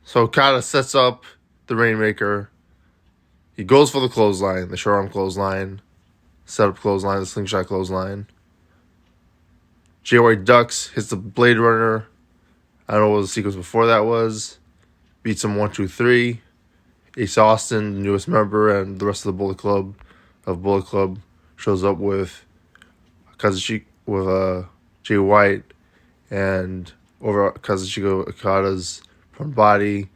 So Okada sets up the Rainmaker. He goes for the clothesline, the short arm clothesline, setup clothesline, the slingshot clothesline. Jay White ducks, hits the Blade Runner. I don't know what the sequence before that was. Beats him 1-2-3. Ace Austin, the newest member, and the rest of the Bullet Club shows up with Kazuchika, with Jay White, and over Kazuchika Okada's front body,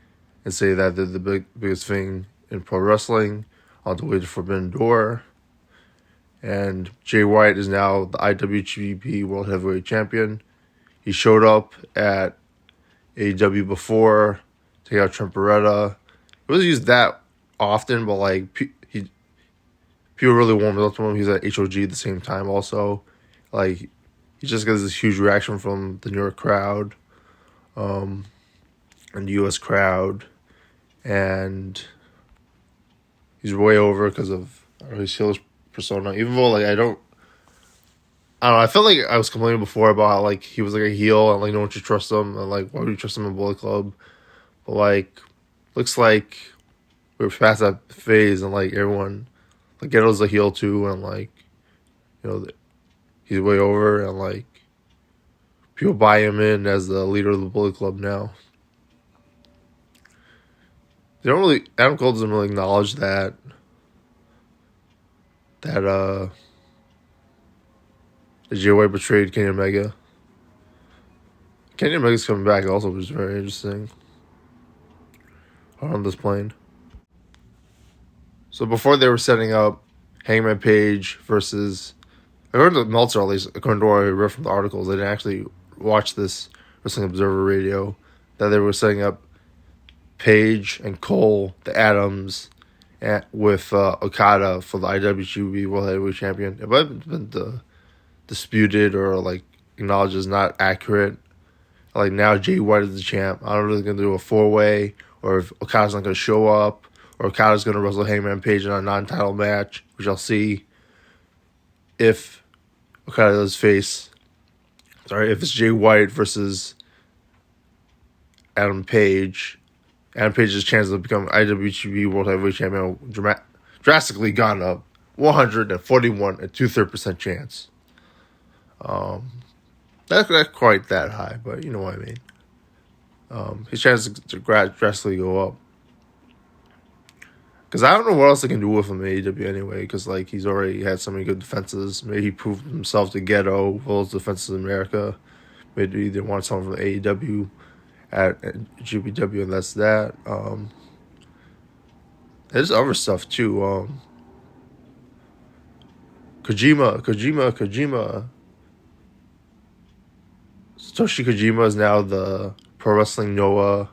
and say that they're the biggest thing in pro wrestling on the way to Forbidden Door. And Jay White is now the IWGP World Heavyweight Champion. He showed up at AEW before, take out Trent Beretta. It wasn't used that often, but like people really warmed up to him. He's at HOG at the same time also. Like, he just gets this huge reaction from the New York crowd, and the US crowd, and he's way over because of his heelish persona. Even though like I don't know. I felt like I was complaining before about how like he was like a heel and like no one should trust him, and like why would you trust him in Bullet Club? But like, looks like we're past that phase, and like everyone, like Ghetto's a heel too, and like, you know, he's way over, and like people buy him in as the leader of the Bullet Club now. They don't really, Adam Cole doesn't really acknowledge that Jay White betrayed Kenny Omega. Kenny Omega's coming back also, which is very interesting on this plane. So before they were setting up Hangman Page versus, according to Meltzer, at least, according to what I read from the articles, they didn't actually watch this Wrestling Observer Radio, that they were setting up Page and Cole, the Adams, with Okada for the IWGP World Heavyweight Champion. It might have been disputed or like acknowledged as not accurate. Like now Jay White is the champ. I don't know if they're going to do a 4-way, or if Okada's not going to show up, or Okada's going to wrestle Hangman Page in a non-title match, which I'll see if Okada does face. If it's Jay White versus Adam Page, Adam Page's chances of becoming IWGP World Heavyweight Champion drastically gone up. 141 and 2/3% chance. That's not quite that high, but you know what I mean. His chances to drastically go up. Because I don't know what else they can do with him in AEW anyway, because like he's already had so many good defenses. Maybe he proved himself to Ghetto with all his defenses in America. Maybe they want someone from AEW at GPW, and that's that. There's other stuff too. Kojima. Satoshi Kojima is now the Pro Wrestling Noah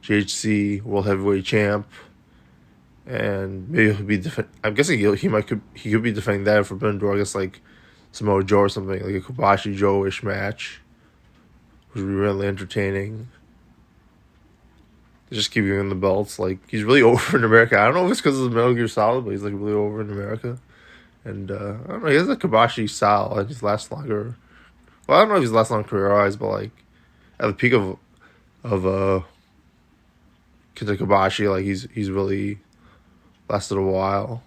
GHC World Heavyweight Champ, and maybe he'll be I'm guessing he could be defending that for Forbidden Door. I guess like Samoa Joe or something, like a Kobashi Joe-ish match, which would be really entertaining. They just keep giving him the belts. Like, he's really over in America. I don't know if it's because of Metal Gear Solid, but he's like really over in America. And I don't know, he has a Kobashi style, and he's lasts longer. Well, I don't know if he's last long career-wise, but like at the peak of Kenta Kobashi, like he's really lasted a while.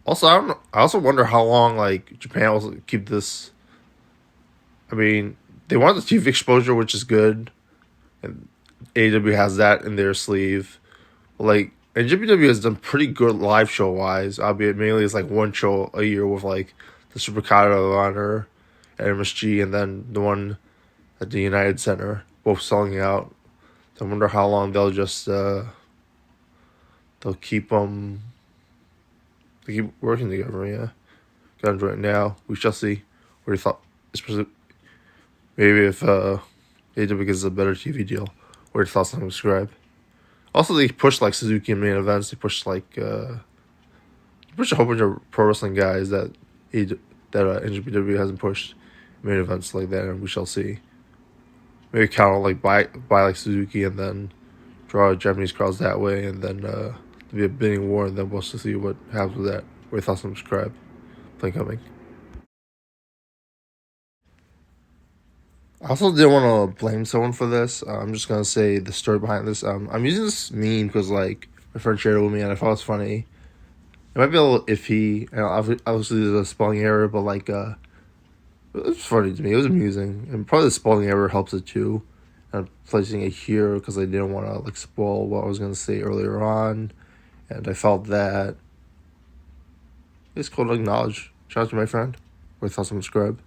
Also, I also wonder how long like Japan will keep this. I mean, they want the TV exposure, which is good, and AEW has that in their sleeve. But like, and GPW has done pretty good live show wise, albeit mainly it's like one show a year with like the Supercard of Honor at MSG, and then the one at the United Center, both selling out. So I wonder how long they'll just they'll keep they keep working together. Yeah, got into it now. We shall see. What do you thought? Especially maybe if AEW gets a better TV deal. What are your thoughts on subscribe? Also, they pushed like Suzuki in main events. They pushed like a whole bunch of pro wrestling guys that NJPW hasn't pushed main events like that, and we shall see. Maybe count like buy like Suzuki and then draw Japanese crowds that way, and then there'll be a bidding war, and then we'll see what happens with that. What are your thoughts on subscribe? Play coming. I also didn't want to blame someone for this. I'm just gonna say the story behind this. I'm using this meme because like my friend shared it with me and I thought it was funny. It might be a little iffy, and obviously there's a spelling error, but like it was funny to me. It was amusing, and probably the spelling error helps it too. I'm placing it here because I didn't want to like spoil what I was gonna say earlier on, and I felt that it's cool to acknowledge. Shout out to my friend. Or thought some subscribe.